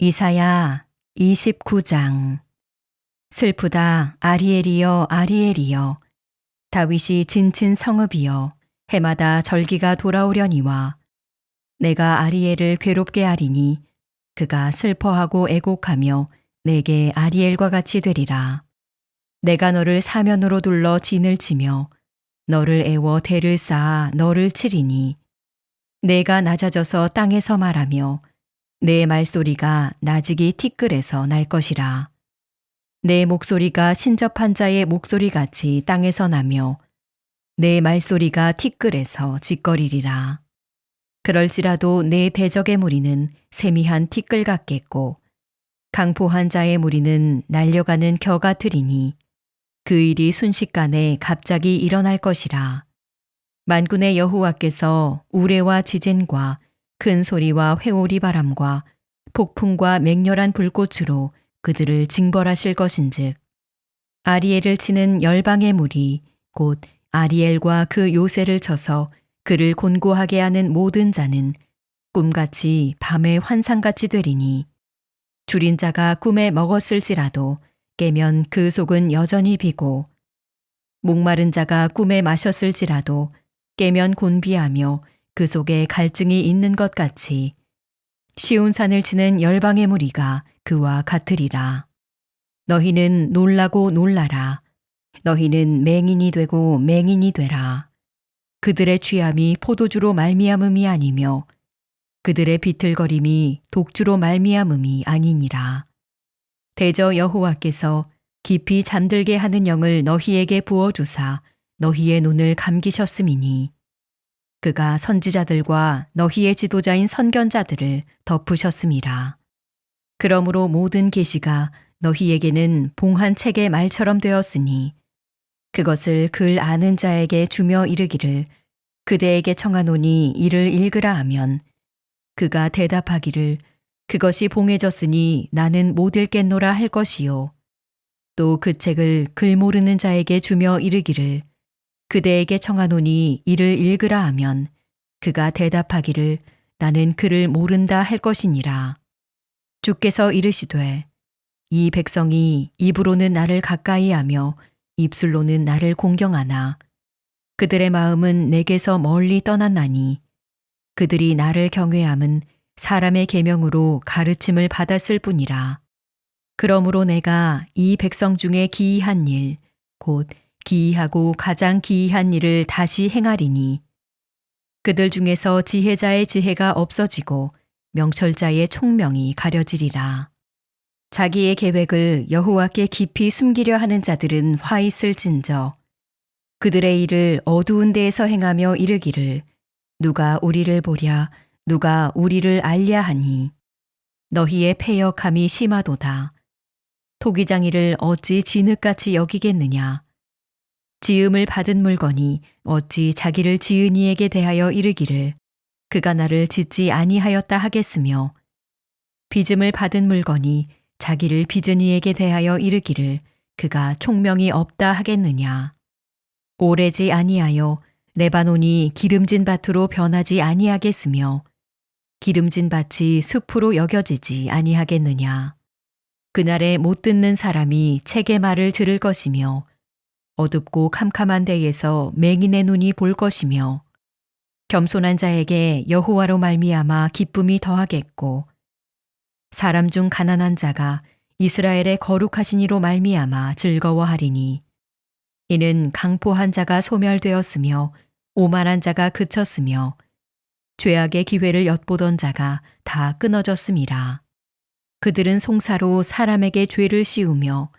이사야 29장. 슬프다 아리엘이여 아리엘이여, 다윗이 진친 성읍이여, 해마다 절기가 돌아오려니와. 내가 아리엘을 괴롭게 하리니 그가 슬퍼하고 애곡하며 내게 아리엘과 같이 되리라. 내가 너를 사면으로 둘러 진을 치며 너를 애워 대를 쌓아 너를 치리니, 내가 낮아져서 땅에서 말하며 내 말소리가 나직이 티끌에서 날 것이라. 내 목소리가 신접한 자의 목소리같이 땅에서 나며 내 말소리가 티끌에서 짓거리리라. 그럴지라도 내 대적의 무리는 세미한 티끌 같겠고 강포한 자의 무리는 날려가는 겨 같으리니, 그 일이 순식간에 갑자기 일어날 것이라. 만군의 여호와께서 우레와 지진과 큰 소리와 회오리 바람과 폭풍과 맹렬한 불꽃으로 그들을 징벌하실 것인즉, 아리엘을 치는 열방의 무리 곧 아리엘과 그 요새를 쳐서 그를 곤고하게 하는 모든 자는 꿈같이 밤의 환상같이 되리니, 줄인 자가 꿈에 먹었을지라도 깨면 그 속은 여전히 비고, 목마른 자가 꿈에 마셨을지라도 깨면 곤비하며 그 속에 갈증이 있는 것 같이 시온 산을 치는 열방의 무리가 그와 같으리라. 너희는 놀라고 놀라라. 너희는 맹인이 되고 맹인이 되라. 그들의 취함이 포도주로 말미암음이 아니며 그들의 비틀거림이 독주로 말미암음이 아니니라. 대저 여호와께서 깊이 잠들게 하는 영을 너희에게 부어주사 너희의 눈을 감기셨음이니, 그가 선지자들과 너희의 지도자인 선견자들을 덮으셨음이라. 그러므로 모든 계시가 너희에게는 봉한 책의 말처럼 되었으니, 그것을 글 아는 자에게 주며 이르기를 그대에게 청하노니 이를 읽으라 하면, 그가 대답하기를 그것이 봉해졌으니 나는 못 읽겠노라 할 것이요. 또 그 책을 글 모르는 자에게 주며 이르기를 그대에게 청하노니 이를 읽으라 하면, 그가 대답하기를 나는 글을 모른다 할 것이니라. 주께서 이르시되 이 백성이 입으로는 나를 가까이 하며 입술로는 나를 공경하나 그들의 마음은 내게서 멀리 떠났나니, 그들이 나를 경외함은 사람의 계명으로 가르침을 받았을 뿐이라. 그러므로 내가 이 백성 중에 기이한 일, 곧 기이하고 가장 기이한 일을 다시 행하리니, 그들 중에서 지혜자의 지혜가 없어지고 명철자의 총명이 가려지리라. 자기의 계획을 여호와께 깊이 숨기려 하는 자들은 화 있을진저, 그들의 일을 어두운 데에서 행하며 이르기를 누가 우리를 보랴, 누가 우리를 알랴 하니, 너희의 패역함이 심하도다. 토기장이를 어찌 진흙같이 여기겠느냐. 지음을 받은 물건이 어찌 자기를 지은 이에게 대하여 이르기를 그가 나를 짓지 아니하였다 하겠으며, 빚음을 받은 물건이 자기를 빚은 이에게 대하여 이르기를 그가 총명이 없다 하겠느냐. 오래지 아니하여 레바논이 기름진 밭으로 변하지 아니하겠으며 기름진 밭이 숲으로 여겨지지 아니하겠느냐. 그날에 못 듣는 사람이 책의 말을 들을 것이며 어둡고 캄캄한 데에서 맹인의 눈이 볼 것이며, 겸손한 자에게 여호와로 말미암아 기쁨이 더하겠고, 사람 중 가난한 자가 이스라엘의 거룩하신 이로 말미암아 즐거워하리니, 이는 강포한 자가 소멸되었으며 오만한 자가 그쳤으며 죄악의 기회를 엿보던 자가 다 끊어졌음이라. 그들은 송사로 사람에게 죄를 씌우며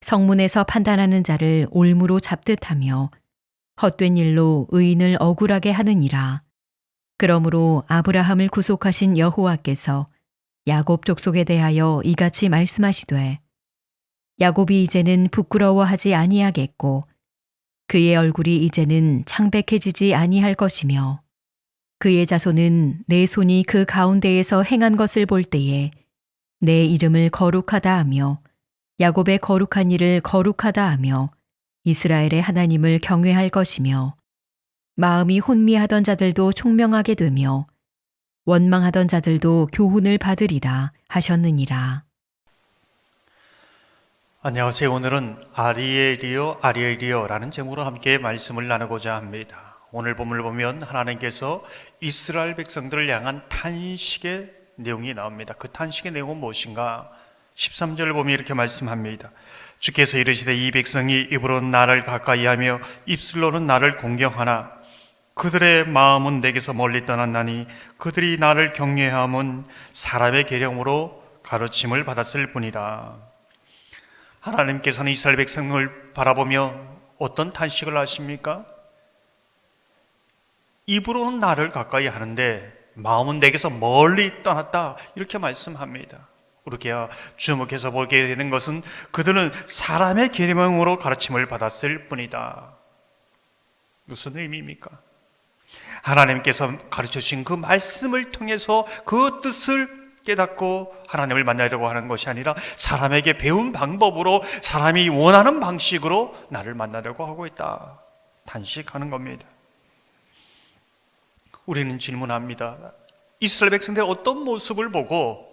성문에서 판단하는 자를 올무로 잡듯하며 헛된 일로 의인을 억울하게 하느니라. 그러므로 아브라함을 구속하신 여호와께서 야곱 족속에 대하여 이같이 말씀하시되, 야곱이 이제는 부끄러워하지 아니하겠고 그의 얼굴이 이제는 창백해지지 아니할 것이며, 그의 자손은 내 손이 그 가운데에서 행한 것을 볼 때에 내 이름을 거룩하다 하며 야곱의 거룩한 일을 거룩하다 하며 이스라엘의 하나님을 경외할 것이며, 마음이 혼미하던 자들도 총명하게 되며 원망하던 자들도 교훈을 받으리라 하셨느니라. 안녕하세요. 오늘은 아리엘이여 라는 제목으로 함께 말씀을 나누고자 합니다. 오늘 본문을 보면 하나님께서 이스라엘 백성들을 향한 탄식의 내용이 나옵니다. 그 탄식의 내용은 무엇인가? 13절을 보면 이렇게 말씀합니다. 주께서 이르시되 이 백성이 입으로는 나를 가까이하며 입술로는 나를 공경하나 그들의 마음은 내게서 멀리 떠났나니 그들이 나를 경외함은 사람의 계령으로 가르침을 받았을 뿐이라. 하나님께서는 이스라엘 백성을 바라보며 어떤 탄식을 하십니까? 입으로는 나를 가까이 하는데 마음은 내게서 멀리 떠났다, 이렇게 말씀합니다. 우리가 주목해서 보게 되는 것은 그들은 사람의 계명으로 가르침을 받았을 뿐이다. 무슨 의미입니까? 하나님께서 가르쳐주신 그 말씀을 통해서 그 뜻을 깨닫고 하나님을 만나려고 하는 것이 아니라 사람에게 배운 방법으로, 사람이 원하는 방식으로 나를 만나려고 하고 있다, 탄식하는 겁니다. 우리는 질문합니다. 이스라엘 백성들의 어떤 모습을 보고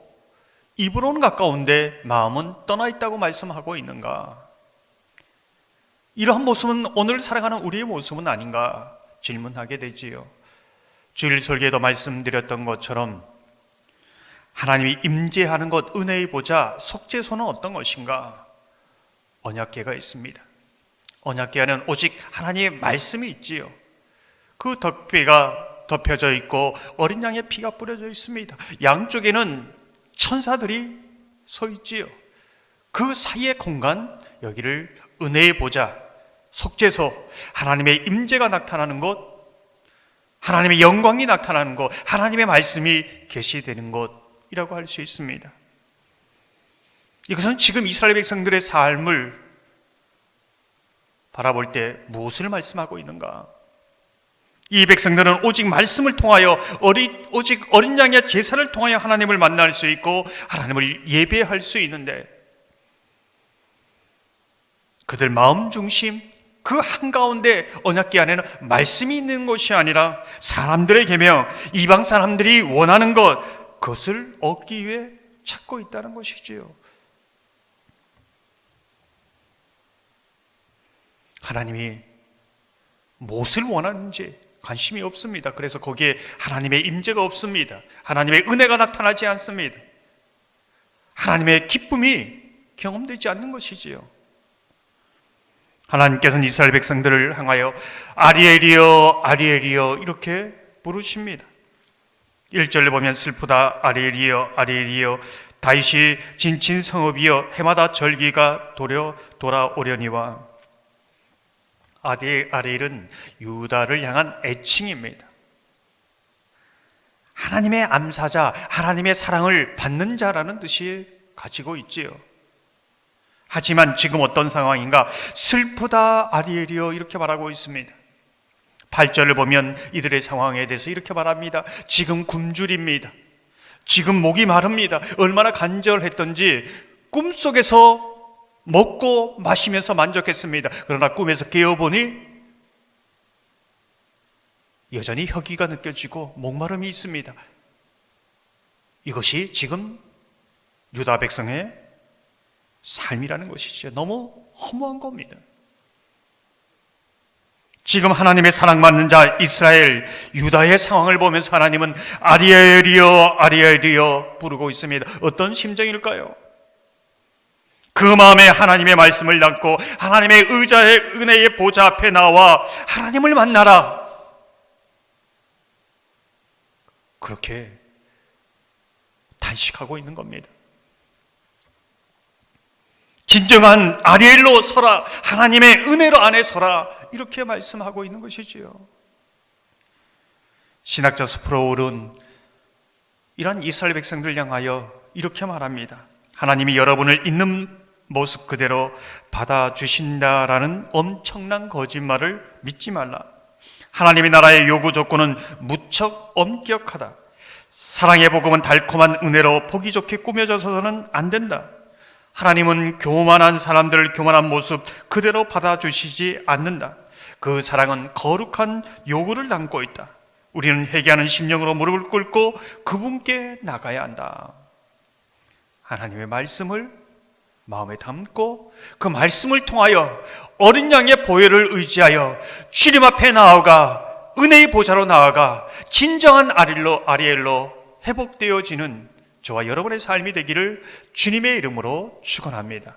입으로는 가까운데 마음은 떠나 있다고 말씀하고 있는가? 이러한 모습은 오늘 살아가는 우리의 모습은 아닌가 질문하게 되지요. 주일 설계에도 말씀드렸던 것처럼 하나님이 임재하는 것, 은혜의 보좌, 속죄소는 어떤 것인가? 언약궤가 있습니다. 언약궤 안에는 오직 하나님의 말씀이 있지요. 그 덮개가 덮여져 있고 어린 양의 피가 뿌려져 있습니다. 양쪽에는 천사들이 서 있지요. 그 사이의 공간, 여기를 은혜의 보좌, 속죄소, 하나님의 임재가 나타나는 곳, 하나님의 영광이 나타나는 곳, 하나님의 말씀이 계시되는 곳이라고 할 수 있습니다. 이것은 지금 이스라엘 백성들의 삶을 바라볼 때 무엇을 말씀하고 있는가? 이 백성들은 오직 말씀을 통하여, 오직 어린 양의 제사를 통하여 하나님을 만날 수 있고 하나님을 예배할 수 있는데, 그들 마음 중심 그 한가운데 언약궤 안에는 말씀이 있는 것이 아니라 사람들의 계명, 이방 사람들이 원하는 것, 그것을 얻기 위해 찾고 있다는 것이지요. 하나님이 무엇을 원하는지 관심이 없습니다. 그래서 거기에 하나님의 임재가 없습니다. 하나님의 은혜가 나타나지 않습니다. 하나님의 기쁨이 경험되지 않는 것이지요. 하나님께서는 이스라엘 백성들을 향하여 아리엘이여 아리엘이여 이렇게 부르십니다. 1절에 보면 슬프다 아리엘이여 아리엘이여 다윗이 진친 성읍이여 해마다 절기가 돌아오려니와. 아리엘은 유다를 향한 애칭입니다. 하나님의 암사자, 하나님의 사랑을 받는 자라는 뜻이 가지고 있지요. 하지만 지금 어떤 상황인가? 슬프다 아리엘이여 이렇게 말하고 있습니다. 8절을 보면 이들의 상황에 대해서 이렇게 말합니다. 지금 굶주립니다. 지금 목이 마릅니다. 얼마나 간절했던지 꿈속에서 먹고 마시면서 만족했습니다. 그러나 꿈에서 깨어보니 여전히 혁기가 느껴지고 목마름이 있습니다. 이것이 지금 유다 백성의 삶이라는 것이죠. 너무 허무한 겁니다. 지금 하나님의 사랑받는 자 이스라엘, 유다의 상황을 보면서 하나님은 아리엘이여 아리엘이여 부르고 있습니다. 어떤 심정일까요? 그 마음에 하나님의 말씀을 담고 하나님의 의자의 은혜의 보좌 앞에 나와 하나님을 만나라, 그렇게 탄식하고 있는 겁니다. 진정한 아리엘로 서라, 하나님의 은혜로 안에 서라, 이렇게 말씀하고 있는 것이지요. 신학자 스프로울은 이런 이스라엘 백성들 향하여 이렇게 말합니다. 하나님이 여러분을 있는 모습 그대로 받아주신다라는 엄청난 거짓말을 믿지 말라. 하나님의 나라의 요구 조건은 무척 엄격하다. 사랑의 복음은 달콤한 은혜로 보기 좋게 꾸며져서는 안 된다. 하나님은 교만한 사람들을 교만한 모습 그대로 받아주시지 않는다. 그 사랑은 거룩한 요구를 담고 있다. 우리는 회개하는 심령으로 무릎을 꿇고 그분께 나가야 한다. 하나님의 말씀을 마음에 담고 그 말씀을 통하여 어린 양의 보혈을 의지하여 주님 앞에 나아가 은혜의 보좌로 나아가 진정한 아리엘로 회복되어지는 저와 여러분의 삶이 되기를 주님의 이름으로 축원합니다.